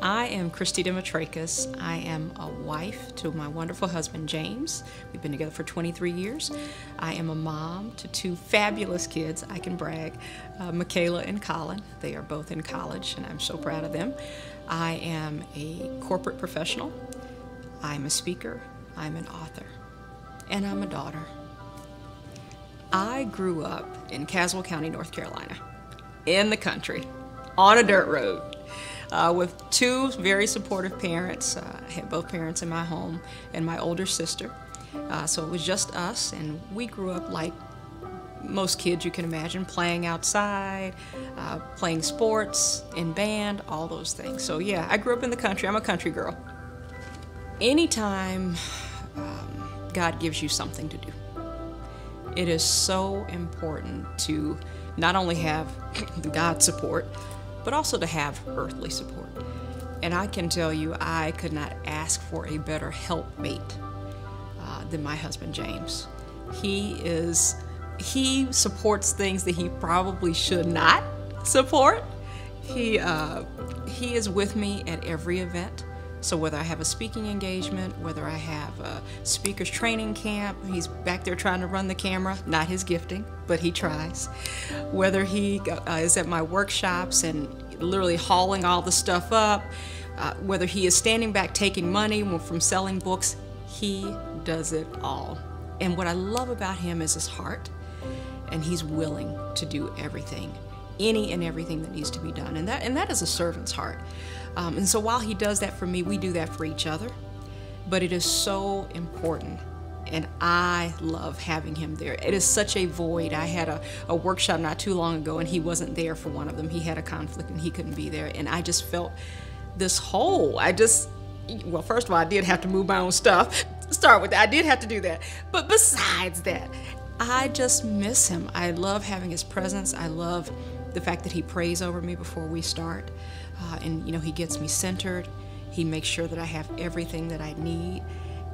I am Christy Demetrakis. I am a wife to my wonderful husband, James. We've been together for 23 years. I am a mom to two fabulous kids, I can brag, Michaela and Colin. They are both in college, and I'm so proud of them. I am a corporate professional. I'm a speaker. I'm an author. And I'm a daughter. I grew up in Caswell County, North Carolina, in the country, on a dirt road. With two very supportive parents. I had both parents in my home and my older sister. So it was just us, and we grew up like most kids you can imagine, playing outside, playing sports, in band, all those things. So yeah, I grew up in the country. I'm a country girl. Anytime God gives you something to do, it is so important to not only have God's support, but also to have earthly support. And I can tell you, I could not ask for a better helpmate than my husband, James. He supports things that he probably should not support. He is with me at every event. So whether I have a speaking engagement, whether I have a speaker's training camp, he's back there trying to run the camera, not his gifting, but he tries. Whether he is at my workshops and literally hauling all the stuff up, whether he is standing back taking money from selling books, he does it all. And what I love about him is his heart, and he's willing to do everything, any and everything that needs to be done, and that is a servant's heart. And so while he does that for me, we do that for each other. But it is so important, and I love having him there. It is such a void. I had a workshop not too long ago, and he wasn't there for one of them. He had a conflict, and he couldn't be there, and I just felt this hole. Well, first of all, I did have to move my own stuff. Start with that. I did have to do that. But besides that, I just miss him. I love having his presence. I love the fact that he prays over me before we start. And, you know, he gets me centered. He makes sure that I have everything that I need.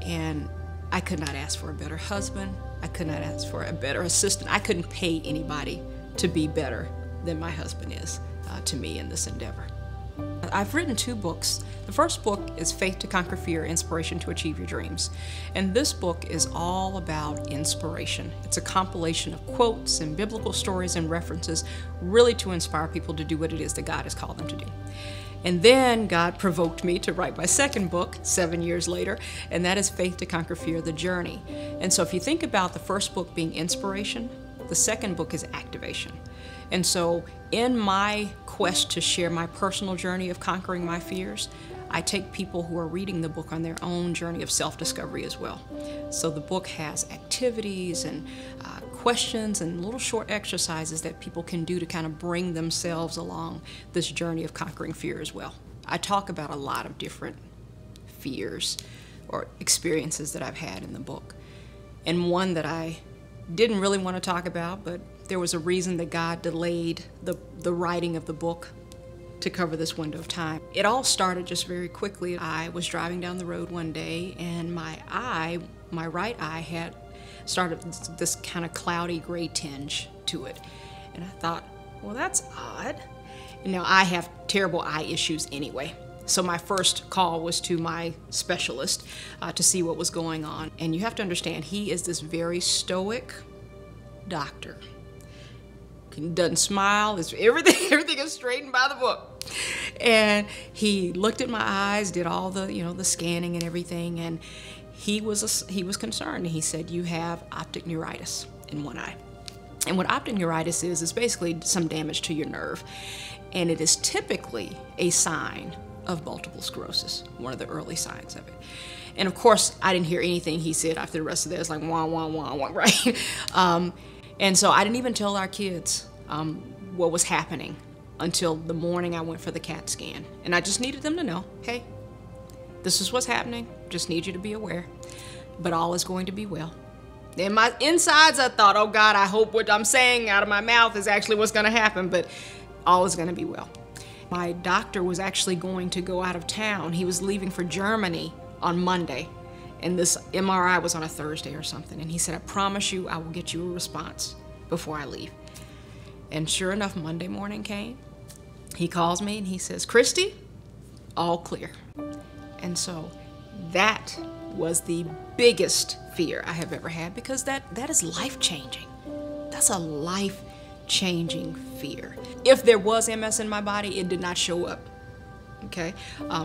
And I could not ask for a better husband. I could not ask for a better assistant. I couldn't pay anybody to be better than my husband is to me in this endeavor. I've written 2 books. The first book is Faith to Conquer Fear, Inspiration to Achieve Your Dreams. And this book is all about inspiration. It's a compilation of quotes and biblical stories and references, really to inspire people to do what it is that God has called them to do. And then God provoked me to write my second book 7 years later, and that is Faith to Conquer Fear, The Journey. And so if you think about the first book being inspiration, the second book is activation. And so in my quest to share my personal journey of conquering my fears, I take people who are reading the book on their own journey of self-discovery as well. So the book has activities and questions and little short exercises that people can do to kind of bring themselves along this journey of conquering fear as well. I talk about a lot of different fears or experiences that I've had in the book. And one that I didn't really want to talk about, but there was a reason that God delayed the writing of the book to cover this window of time. It all started just very quickly. I was driving down the road one day, and my right eye had started this kind of cloudy gray tinge to it. And I thought, well, that's odd. And now I have terrible eye issues anyway. So my first call was to my specialist to see what was going on. And you have to understand, he is this very stoic doctor. He doesn't smile. Everything is straightened by the book. And he looked at my eyes, did all the the scanning and everything, and he was concerned. He said, you have optic neuritis in one eye. And what optic neuritis is basically some damage to your nerve. And it is typically a sign of multiple sclerosis, one of the early signs of it. And of course, I didn't hear anything he said after the rest of that. It's like, wah, wah, wah, wah, right? And so I didn't even tell our kids what was happening until the morning I went for the CAT scan. And I just needed them to know, hey, this is what's happening. Just need you to be aware. But all is going to be well. In my insides, I thought, oh God, I hope what I'm saying out of my mouth is actually what's going to happen, but all is going to be well. My doctor was actually going to go out of town. He was leaving for Germany on Monday, and this MRI was on a Thursday or something. And he said, I promise you I will get you a response before I leave. And sure enough, Monday morning came. He calls me and he says, Christy, all clear. And so that was the biggest fear I have ever had, because that is life-changing. That's a life-changing fear. If there was MS in my body, it did not show up. Okay?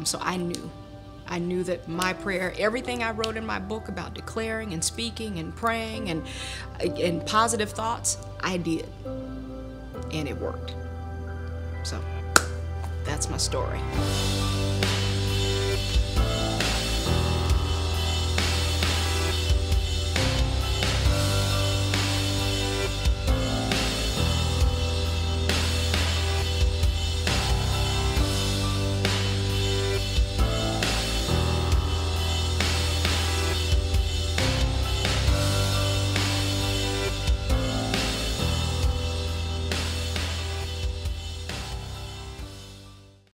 So I knew that my prayer, everything I wrote in my book about declaring and speaking and praying and positive thoughts, I did. And it worked. So that's my story.